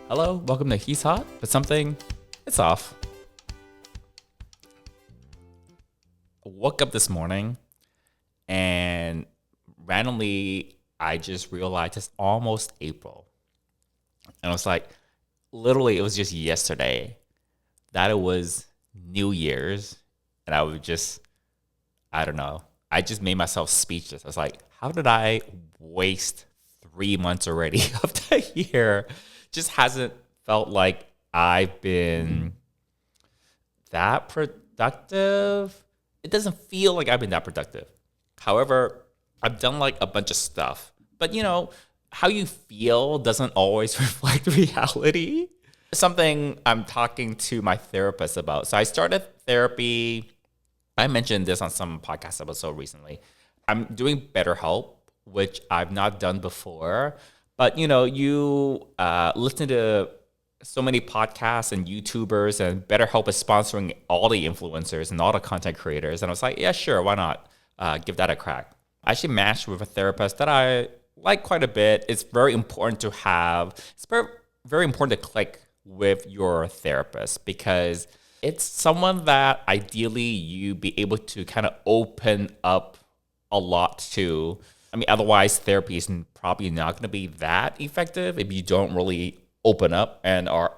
Hello, welcome to He's Hot, but something, it's off. I woke up this morning and randomly I just realized it's almost April. And I was like, literally, it was just yesterday that it was New Year's. And I don't know. I just made myself speechless. I was like, how did I waste 3 months already of the year? Just hasn't felt like I've been that productive. It doesn't feel like I've been that productive. However, I've done like a bunch of stuff. But how you feel doesn't always reflect reality. Something I'm talking to my therapist about. So I started therapy. I mentioned this on some podcast episode recently. I'm doing BetterHelp, which I've not done before. But, you listen to so many podcasts and YouTubers, and BetterHelp is sponsoring all the influencers and all the content creators. And I was like, yeah, sure, why not? Give that a crack. I actually matched with a therapist that I like quite a bit. It's very important to have, it's very important to click with your therapist because it's someone that ideally you be able to kind of open up a lot to. I mean, otherwise therapy is probably not going to be that effective if you don't really open up and are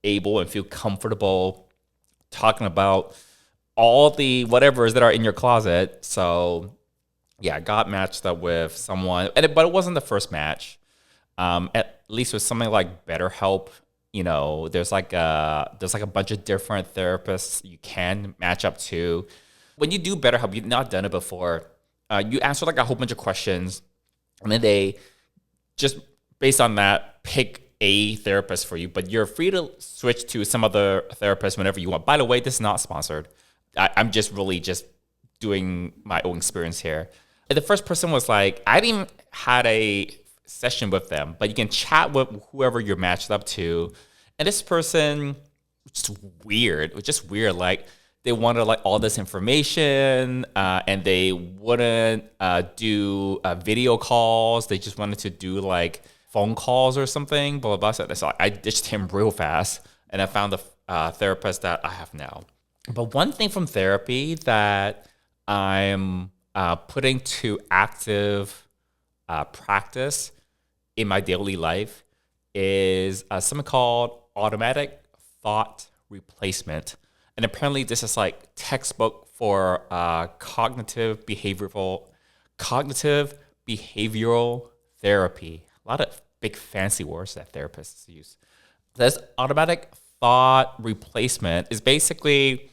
able and feel comfortable talking about all the whatevers that are in your closet. So yeah, I got matched up with someone, but it wasn't the first match. At least with something like BetterHelp, there's like a bunch of different therapists you can match up to. When you do BetterHelp, you've not done it before. You answer like a whole bunch of questions, and then they just based on that pick a therapist for you. But you're free to switch to some other therapist whenever you want. By the way, this is not sponsored. I'm just really just doing my own experience here. And the first person was like, I didn't even had a session with them, but you can chat with whoever you're matched up to. And this person, just weird. It was just weird. Like, they wanted like all this information, and they wouldn't do video calls. They just wanted to do like phone calls or something. Blah blah blah. So I ditched him real fast, and I found the therapist that I have now. But one thing from therapy that I'm putting to active practice in my daily life is something called automatic thought replacement. And apparently this is like textbook for cognitive behavioral therapy. A lot of big fancy words that therapists use. This automatic thought replacement is basically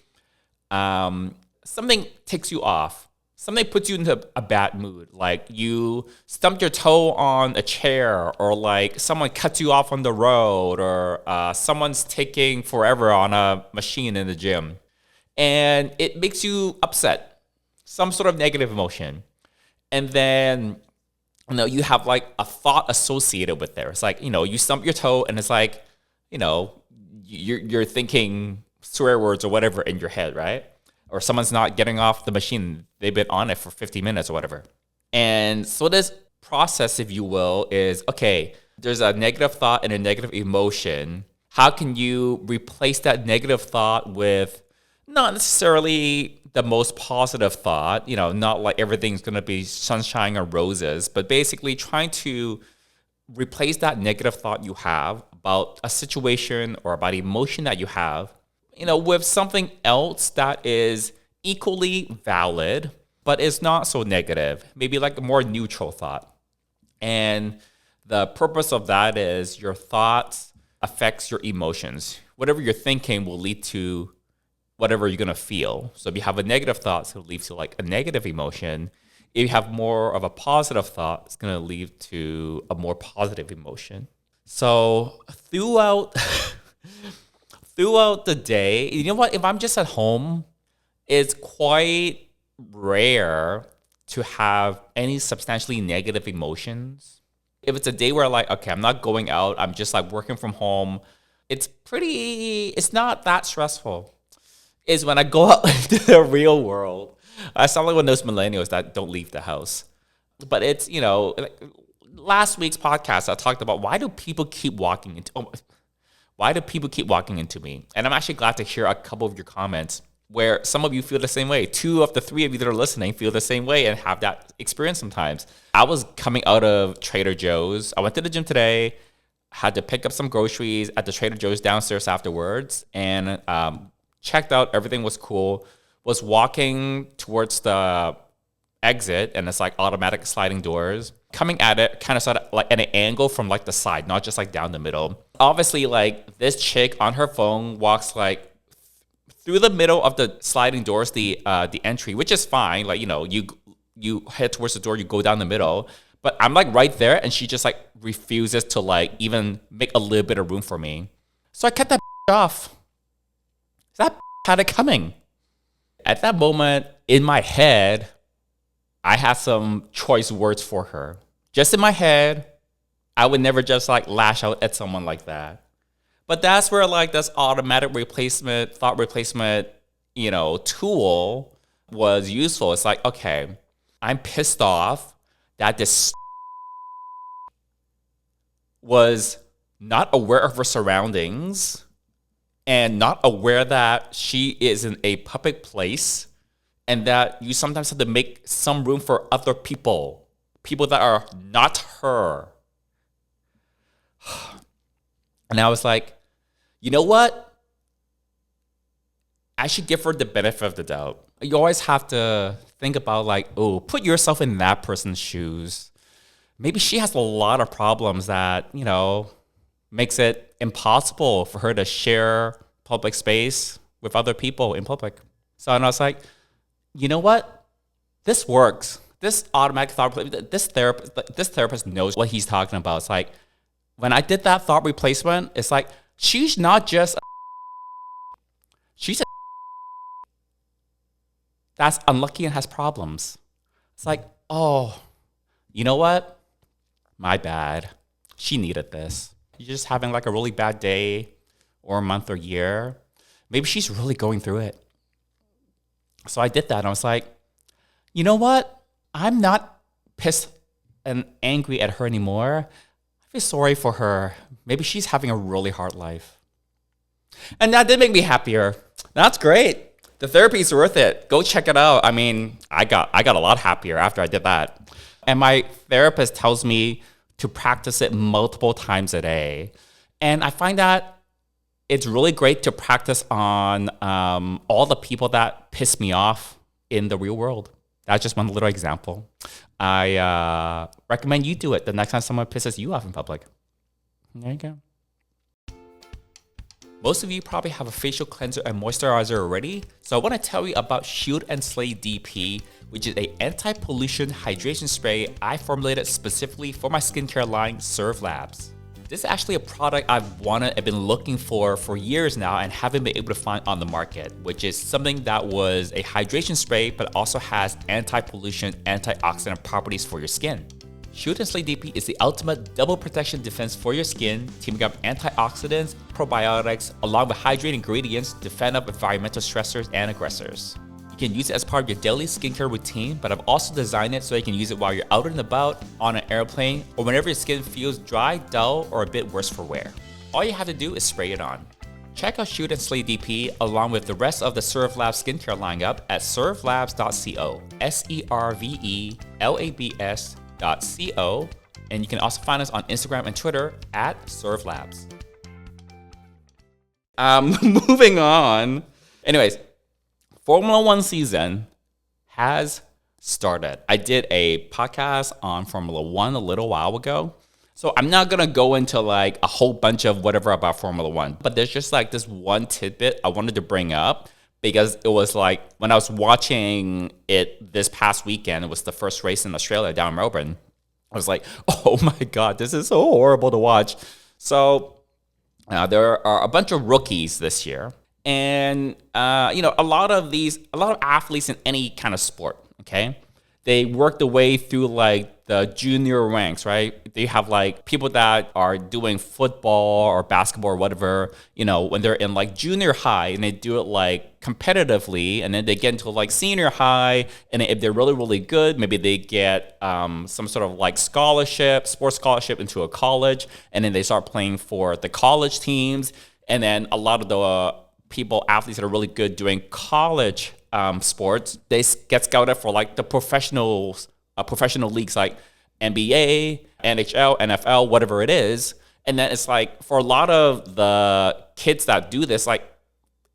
something takes you off. Something puts you into a bad mood. Like you stumped your toe on a chair, or like someone cuts you off on the road, or someone's taking forever on a machine in the gym. And it makes you upset, some sort of negative emotion. And then, you have like a thought associated with there. It's like, you stump your toe and it's like, you're thinking swear words or whatever in your head, right? Or someone's not getting off the machine. They've been on it for 50 minutes or whatever. And so this process, if you will, is, okay, there's a negative thought and a negative emotion. How can you replace that negative thought with not necessarily the most positive thought, not like everything's going to be sunshine or roses, but basically trying to replace that negative thought you have about a situation or about emotion that you have, with something else that is equally valid, but is not so negative, maybe like a more neutral thought. And the purpose of that is your thoughts affects your emotions. Whatever you're thinking will lead to whatever you're going to feel. So if you have a negative thought, it'll lead to like a negative emotion. If you have more of a positive thought, it's going to lead to a more positive emotion. So throughout the day, you know what? If I'm just at home, it's quite rare to have any substantially negative emotions. If it's a day where like, okay, I'm not going out, I'm just like working from home, it's not that stressful. Is when I go out into the real world. I sound like one of those millennials that don't leave the house. But it's, like last week's podcast, I talked about why do people keep walking into Why do people keep walking into me? And I'm actually glad to hear a couple of your comments where some of you feel the same way. 2 of the 3 of you that are listening feel the same way and have that experience sometimes. I was coming out of Trader Joe's. I went to the gym today, had to pick up some groceries at the Trader Joe's downstairs afterwards, and checked out. Everything was cool. Was walking towards the exit, and it's like automatic sliding doors. Coming at it kind of sort of like at an angle from like the side, not just like down the middle. Obviously, like this chick on her phone walks like through the middle of the sliding doors, the entry, which is fine. Like, you head towards the door, you go down the middle. But I'm like right there, and she just like refuses to like even make a little bit of room for me. So I cut that off. That had it coming. At that moment, in my head, I had some choice words for her. Just in my head, I would never just like lash out at someone like that. But that's where like this automatic replacement, thought replacement, tool was useful. It's like, okay, I'm pissed off that this was not aware of her surroundings and not aware that she is in a public place and that you sometimes have to make some room for other people that are not her. And I was like, you know what? I should give her the benefit of the doubt. You always have to think about like, oh, put yourself in that person's shoes. Maybe she has a lot of problems that, makes it impossible for her to share public space with other people in public. So and I was like, you know what? This works. This automatic thought, this therapist knows what he's talking about. It's like, when I did that thought replacement, it's like, she's not just she's that's unlucky and has problems. It's like, oh, you know what? My bad. She needed this. You're just having like a really bad day or a month or year. Maybe she's really going through it. So I did that, and I was like, you know what? I'm not pissed and angry at her anymore. I feel sorry for her. Maybe she's having a really hard life. And that did make me happier. That's great. The therapy is worth it. Go check it out. I mean, I got a lot happier after I did that. And my therapist tells me to practice it multiple times a day. And I find that it's really great to practice on all the people that piss me off in the real world. That's just one little example. I recommend you do it the next time someone pisses you off in public. There you go. Most of you probably have a facial cleanser and moisturizer already, so I want to tell you about Shield and Slay DP, which is an anti-pollution hydration spray I formulated specifically for my skincare line, Serve Labs. This is actually a product I've been looking for years now and haven't been able to find on the market, which is something that was a hydration spray but also has anti-pollution, antioxidant properties for your skin. Shield and Slay DP is the ultimate double protection defense for your skin, teaming up antioxidants, probiotics, along with hydrating ingredients to fend off environmental stressors and aggressors. You can use it as part of your daily skincare routine, but I've also designed it so you can use it while you're out and about, on an airplane, or whenever your skin feels dry, dull, or a bit worse for wear. All you have to do is spray it on. Check out Shield and Slay DP along with the rest of the Serve Labs skincare lineup at servelabs.co, servelabs.co, and you can also find us on Instagram and Twitter at servelabs. Moving on. Anyways, Formula One season has started. I did a podcast on Formula One a little while ago. So I'm not going to go into like a whole bunch of whatever about Formula One, but there's just like this one tidbit I wanted to bring up because it was like when I was watching it this past weekend, it was the first race in Australia down in Melbourne. I was like, oh my God, this is so horrible to watch. So there are a bunch of rookies this year. And, a lot of athletes in any kind of sport, okay, they work the way through like the junior ranks, right? They have like people that are doing football or basketball or whatever, when they're in like junior high, and they do it like competitively, and then they get into like senior high, and if they're really, really good, maybe they get some sort of like sports scholarship into a college, and then they start playing for the college teams. And then a lot of the athletes that are really good doing college sports, they get scouted for like the professional leagues like NBA, NHL, NFL, whatever it is. And then it's like for a lot of the kids that do this, like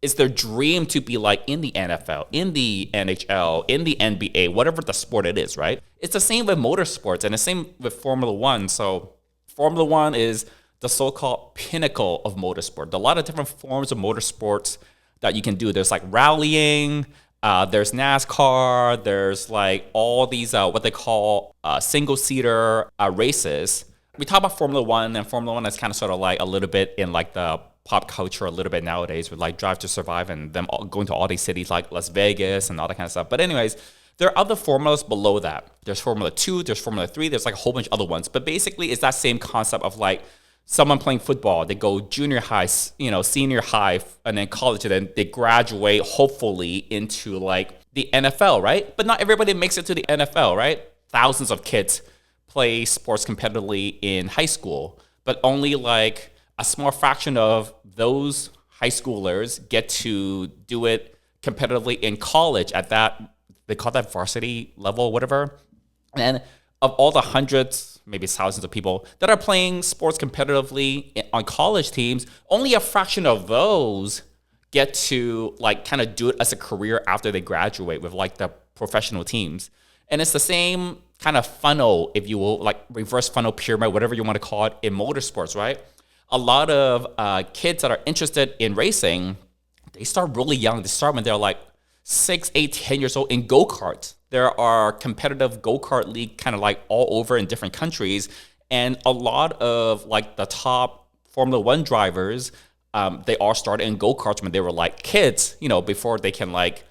it's their dream to be like in the NFL, in the NHL, in the NBA, whatever the sport it is, right? It's the same with motorsports and the same with Formula One. So Formula One is the so-called pinnacle of motorsport. There are a lot of different forms of motorsports that you can do. There's like rallying, there's NASCAR, there's like all these what they call single-seater races. We talk about Formula One, and Formula One is kind of sort of like a little bit in like the pop culture a little bit nowadays with like Drive to Survive and them all going to all these cities like Las Vegas and all that kind of stuff. But anyways, there are other formulas below that. There's Formula 2, there's Formula 3, there's like a whole bunch of other ones. But basically, it's that same concept of like someone playing football, they go junior high, senior high, and then college, and then they graduate hopefully into like the NFL, right? But not everybody makes it to the NFL, right? Thousands of kids play sports competitively in high school, but only like a small fraction of those high schoolers get to do it competitively in college at that, they call that varsity level, whatever. And of all the hundreds, maybe thousands of people that are playing sports competitively on college teams, only a fraction of those get to like kind of do it as a career after they graduate with like the professional teams. And it's the same kind of funnel, if you will, like reverse funnel pyramid, whatever you want to call it, in motorsports, right? A lot of kids that are interested in racing, they start really young. They start when they're like 6, 8, 10 years old in go-karts. There are competitive go-kart league kind of like all over in different countries. And a lot of like the top Formula One drivers, they all started in go-karts when they were like kids, before they can like,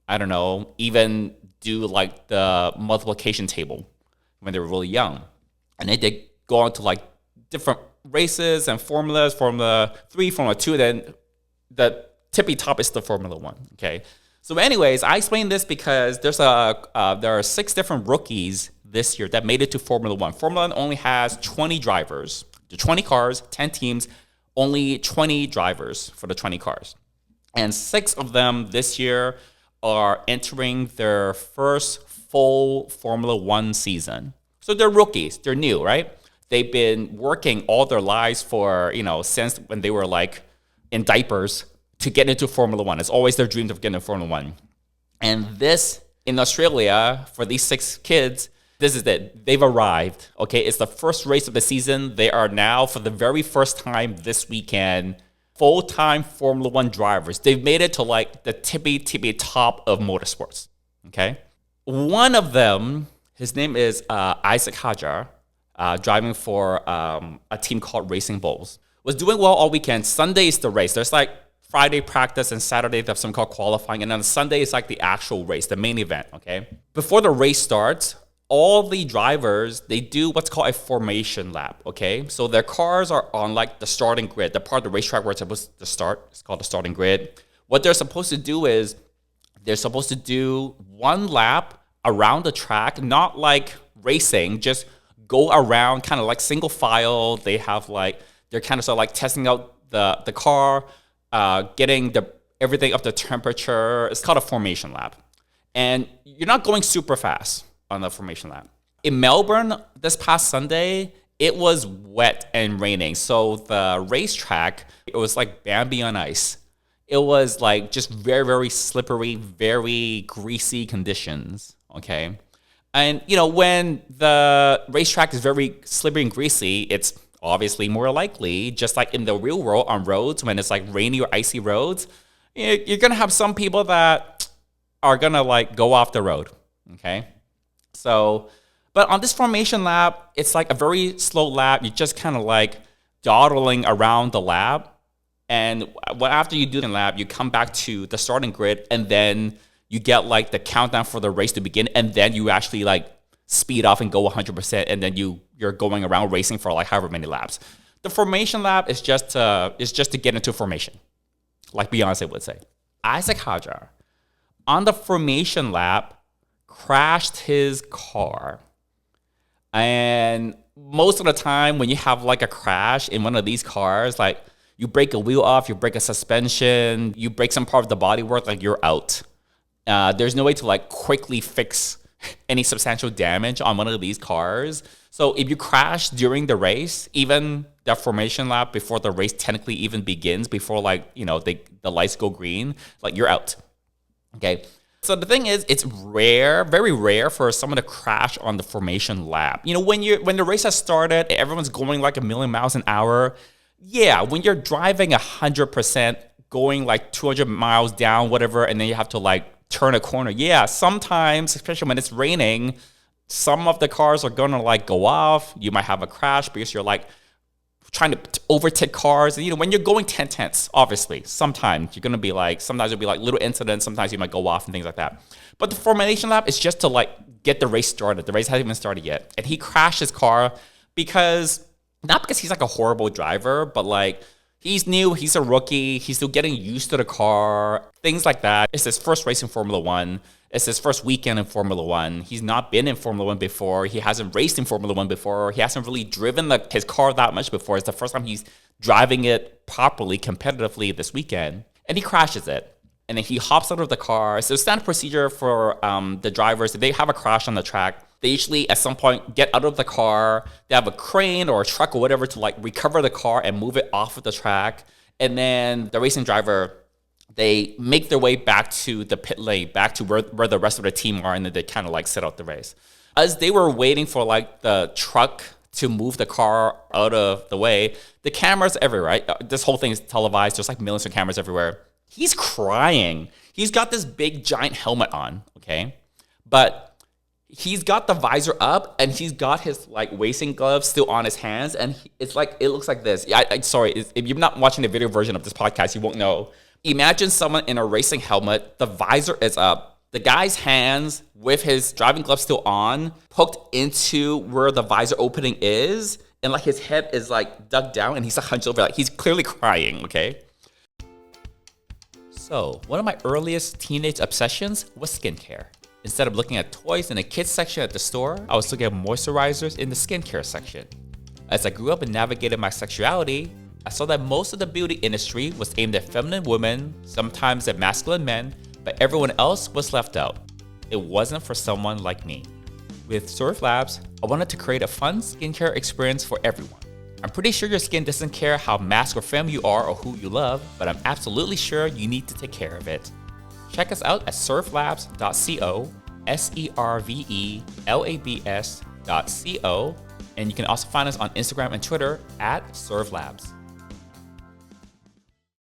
I don't know, even do like the multiplication table when they were really young. And then they go on to like different races and formulas, Formula 3, Formula 2, then the tippy top is the Formula 1, okay? So anyways, I explained this because there are 6 different rookies this year that made it to Formula 1. Formula 1 only has 20 drivers. There are 20 cars, 10 teams, only 20 drivers for the 20 cars. And 6 of them this year are entering their first full Formula 1 season. So they're rookies. They're new, right? They've been working all their lives for, since when they were like in diapers to get into Formula 1. It's always their dream of getting into Formula 1. And this, in Australia, for these 6 kids, this is it. They've arrived, okay? It's the first race of the season. They are now, for the very first time this weekend, full-time Formula 1 drivers. They've made it to like the tippy top of motorsports, okay? One of them, his name is Isaac Hajar, driving for a team called Racing Bulls, was doing well all weekend. Sunday is the race. There's like Friday practice and Saturday they have something called qualifying, and then Sunday is like the actual race, the main event, okay? Before the race starts, all the drivers, they do what's called a formation lap, okay? So their cars are on like the starting grid, the part of the racetrack where it's supposed to start. It's called the starting grid. What they're supposed to do is they're supposed to do 1 lap around the track, not like racing, just go around kind of like single file. They have like, they're kind of sort of like testing out the car, getting everything up to temperature. It's called a formation lap. And you're not going super fast on the formation lap. In Melbourne this past Sunday, it was wet and raining. So the racetrack, it was like Bambi on ice. It was like just very, very slippery, very greasy conditions, okay? And, when the racetrack is very slippery and greasy, it's obviously more likely, just like in the real world on roads, when it's like rainy or icy roads, you're going to have some people that are going to like go off the road, okay? So, but on this formation lap, it's like a very slow lap. You're just kind of like dawdling around the lap. And after you do the lap, you come back to the starting grid, and then you get like the countdown for the race to begin, and then you actually like speed off and go 100%, and then you're going around racing for like however many laps. The formation lap is just to get into formation, like Beyonce would say. Isaac Hadjar, on the formation lap, crashed his car. And most of the time when you have like a crash in one of these cars, like you break a wheel off, you break a suspension, you break some part of the bodywork, like you're out. There's no way to like quickly fix any substantial damage on one of these cars. So if you crash during the race, even the formation lap before the race technically even begins, before like, you know, the lights go green, like you're out. Okay. So the thing is, it's rare, very rare for someone to crash on the formation lap. You know, when the race has started, everyone's going like 1,000,000 miles an hour. Yeah, when you're driving 100%, going like 200 miles down, whatever, and then you have to like turn a corner. Yeah, sometimes, especially when it's raining, some of the cars are gonna like go off. You might have a crash because you're like trying to overtake cars. And, you know, when you're going 10/10ths, obviously, sometimes you're gonna be like, sometimes it'll be like little incidents. Sometimes you might go off and things like that. But the formation lap is just to like get the race started. The race hasn't even started yet. And he crashed his car because, not because he's like a horrible driver, but like he's new, he's a rookie, he's still getting used to the car, things like that. It's his first race in Formula One. It's his first weekend in Formula One. He's not been in Formula One before. He hasn't raced in Formula One before. He hasn't really driven his car that much before. It's the first time he's driving it properly, competitively this weekend. And he crashes it. And then he hops out of the car. So standard procedure for the drivers, if they have a crash on the track, they usually at some point get out of the car. They have a crane or a truck or whatever to like recover the car and move it off of the track. And then the racing driver, they make their way back to the pit lane, back to where the rest of the team are, and then they kind of like set out the race. As they were waiting for like the truck to move the car out of the way, the cameras everywhere, right? This whole thing is televised. There's like millions of cameras everywhere. He's crying. He's got this big giant helmet on, okay? But he's got the visor up, and he's got his like racing gloves still on his hands, and it's like, it looks like this. Sorry, if you're not watching the video version of this podcast, you won't know. Imagine someone in a racing helmet, the visor is up, the guy's hands with his driving gloves still on, poked into where the visor opening is, and like his head is like dug down, and he's like hunched over, like he's clearly crying, okay? So, one of my earliest teenage obsessions was skincare. Instead of looking at toys in the kids section at the store, I was looking at moisturizers in the skincare section. As I grew up and navigated my sexuality, I saw that most of the beauty industry was aimed at feminine women, sometimes at masculine men, but everyone else was left out. It wasn't for someone like me. With Surf Labs, I wanted to create a fun skincare experience for everyone. I'm pretty sure your skin doesn't care how mask or femme you are or who you love, but I'm absolutely sure you need to take care of it. Check us out at surflabs.co, SERVELABS.co, and you can also find us on Instagram and Twitter at surflabs.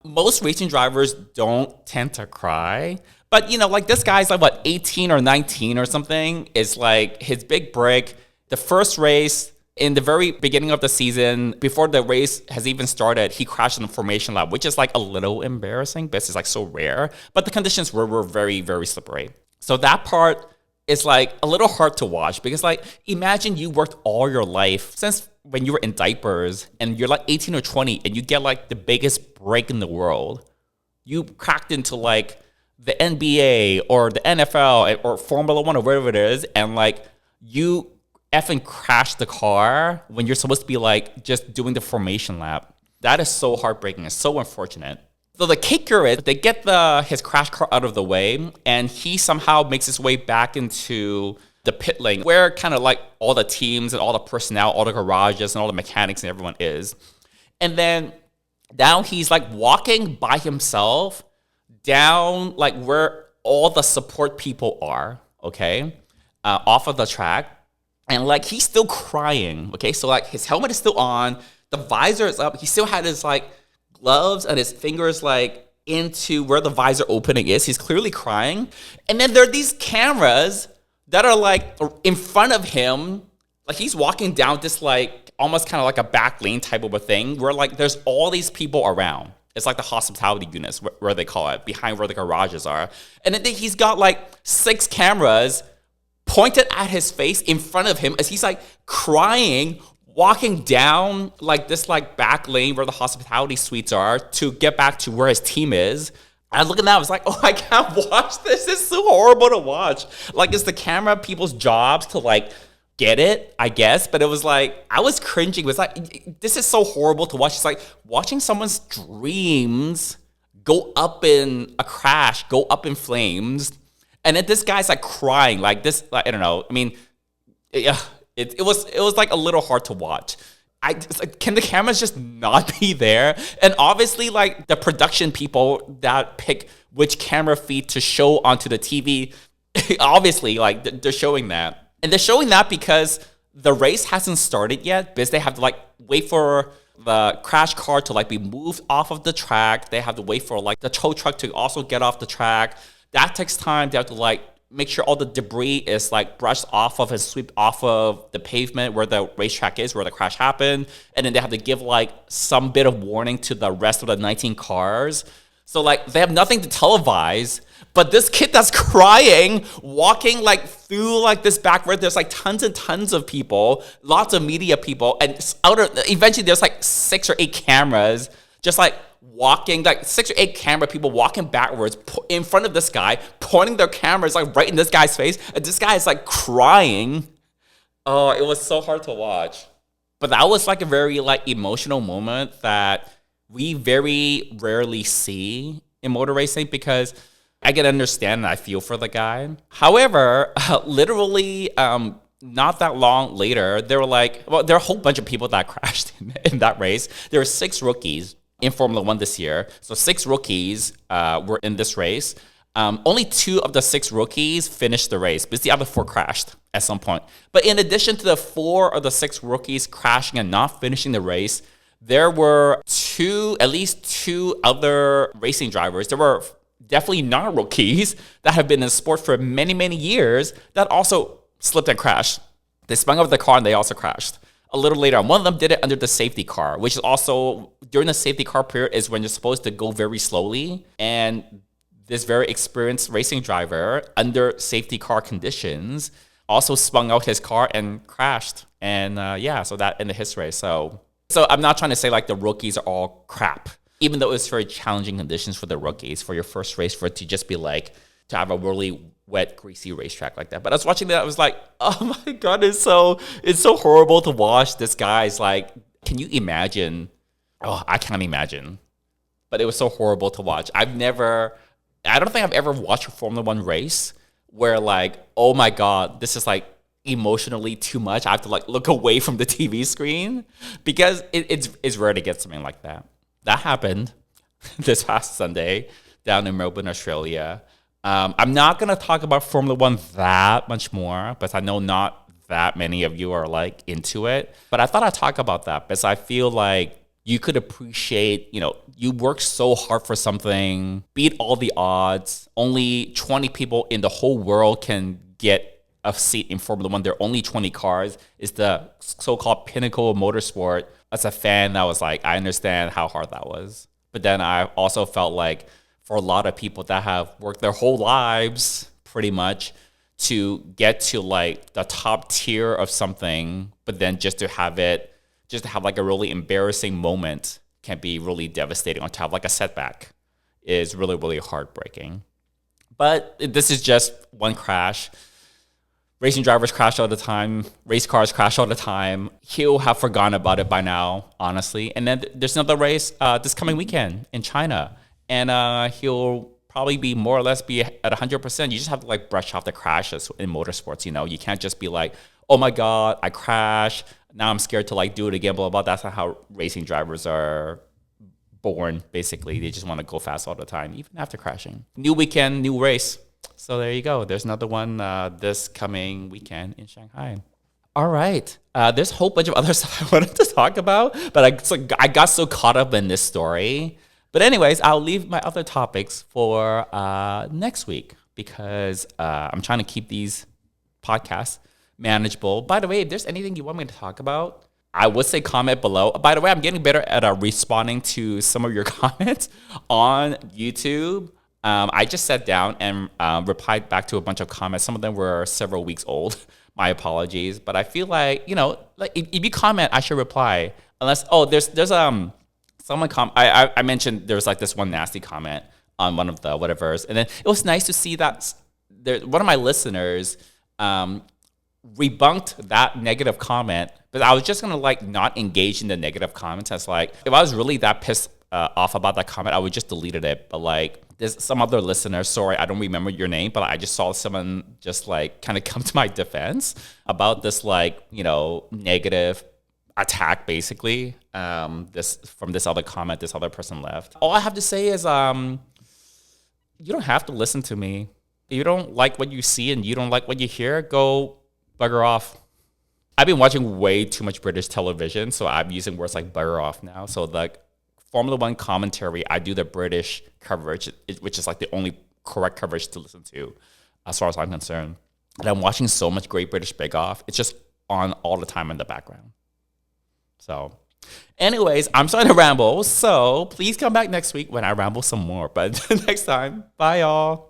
Most racing drivers don't tend to cry, but you know, like this guy's like what, 18 or 19 or something. It's like his big break, the first race in the very beginning of the season, before the race has even started, he crashed in the formation lap, which is like a little embarrassing because it's like so rare, but the conditions were very, very slippery. So that part is like a little hard to watch because like, imagine you worked all your life since when you were in diapers and you're like 18 or 20 and you get like the biggest break in the world. You cracked into like the NBA or the NFL or Formula One or whatever it is, and like you effing crash the car when you're supposed to be like just doing the formation lap. That is so heartbreaking. It's so unfortunate. So the kicker is they get his crash car out of the way, and he somehow makes his way back into the pit lane where kind of like all the teams and all the personnel, all the garages and all the mechanics and everyone is. And then now he's like walking by himself down like where all the support people are, okay, off of the track. And like he's still crying, okay? So like his helmet is still on, the visor is up, he still had his like gloves and his fingers like into where the visor opening is. He's clearly crying. And then there are these cameras that are like in front of him. Like he's walking down this like almost kind of like a back lane type of a thing where like there's all these people around. It's like the hospitality units where they call it, behind where the garages are. And then he's got like 6 cameras pointed at his face in front of him as he's like crying, walking down like this like back lane where the hospitality suites are to get back to where his team is. I look at that, I was like, oh, I can't watch this. It's so horrible to watch. Like, it's the camera people's jobs to like get it, I guess. But it was like, I was cringing. It was like, this is so horrible to watch. It's like watching someone's dreams go up in a crash, go up in flames. And then this guy's like crying, like this, like, I don't know. I mean, yeah, it was like a little hard to watch. It's like, can the cameras just not be there? And obviously, like the production people that pick which camera feed to show onto the TV, obviously, like they're showing that. And they're showing that because the race hasn't started yet, because they have to like wait for the crash car to like be moved off of the track. They have to wait for like the tow truck to also get off the track. That takes time. They have to like make sure all the debris is like brushed off of and swept off of the pavement where the racetrack is, where the crash happened. And then they have to give like some bit of warning to the rest of the 19 cars. So like they have nothing to televise, but this kid that's crying, walking like through like this back road, there's like tons and tons of people, lots of media people. And eventually there's like 6 or 8 cameras just like walking, like 6 or 8 camera people walking backwards in front of this guy, pointing their cameras like right in this guy's face, and this guy is like crying. Oh, it was so hard to watch. But that was like a very like emotional moment that we very rarely see in motor racing, because I can understand and I feel for the guy. However, literally not that long later, there were a whole bunch of people that crashed in that race. There were 6 rookies in Formula One this year. So 6 rookies were in this race. Only 2 of the 6 rookies finished the race, because the other 4 crashed at some point. But in addition to the 4 of the 6 rookies crashing and not finishing the race, there were at least two other racing drivers. There were definitely non-rookies that have been in sport for many, many years that also slipped and crashed. They spun over the car and they also crashed. A little later on, one of them did it under the safety car, which is also, during the safety car period, is when you're supposed to go very slowly. And this very experienced racing driver, under safety car conditions, also spun out his car and crashed. And so that ended his race. So I'm not trying to say like the rookies are all crap, even though it's very challenging conditions for the rookies for your first race, for it to just be like, to have a really wet, greasy racetrack like that. But I was watching that, I was like, oh my God, it's so horrible to watch. This guy's like, can you imagine? Oh, I can't imagine. But it was so horrible to watch. I don't think I've ever watched a Formula One race where like, oh my God, this is like emotionally too much. I have to like look away from the TV screen, because it's rare to get something like that. That happened this past Sunday down in Melbourne, Australia. I'm not going to talk about Formula One that much more, because I know not that many of you are like into it. But I thought I'd talk about that, because I feel like you could appreciate, you work so hard for something, beat all the odds. Only 20 people in the whole world can get a seat in Formula One. There are only 20 cars. It's the so-called pinnacle of motorsport. As a fan, that was like, I understand how hard that was. But then I also felt like, for a lot of people that have worked their whole lives pretty much to get to like the top tier of something, but then just to have like a really embarrassing moment can be really devastating, or to have like a setback is really, really heartbreaking. But this is just one crash. Racing drivers crash all the time. Race cars crash all the time. He'll have forgotten about it by now, honestly. And then there's another race this coming weekend in China. And he'll probably be more or less be at 100%. You just have to like brush off the crashes in motorsports. You can't just be like, oh my God, I crashed. Now I'm scared to like do it again, blah, blah, blah. That's not how racing drivers are born, basically. They just want to go fast all the time, even after crashing. New weekend, new race. So there you go. There's another one this coming weekend in Shanghai. All right. There's a whole bunch of other stuff I wanted to talk about, but I got so caught up in this story. But anyways, I'll leave my other topics for next week, because I'm trying to keep these podcasts manageable. By the way, if there's anything you want me to talk about, I would say comment below. By the way, I'm getting better at responding to some of your comments on YouTube. I just sat down and replied back to a bunch of comments. Some of them were several weeks old. My apologies, but I feel like, like if you comment, I should reply. Unless there's someone I mentioned there was like this one nasty comment on one of the whatevers, and then it was nice to see that one of my listeners rebunked that negative comment. But I was just gonna like not engage in the negative comments. As like if I was really that pissed off about that comment, I would just deleted it. But like there's some other listener, sorry, I don't remember your name, but I just saw someone just like kind of come to my defense about this like, negative attack basically. This other comment this other person left. All I have to say is you don't have to listen to me. If you don't like what you see and you don't like what you hear, go bugger off. I've been watching way too much British television, so I'm using words like bugger off now. So like Formula One commentary, I do the British coverage, which is like the only correct coverage to listen to as far as I'm concerned. And I'm watching so much Great British Bake Off. It's just on all the time in the background. So anyways, I'm starting to ramble. So please come back next week when I ramble some more. But next time, bye y'all.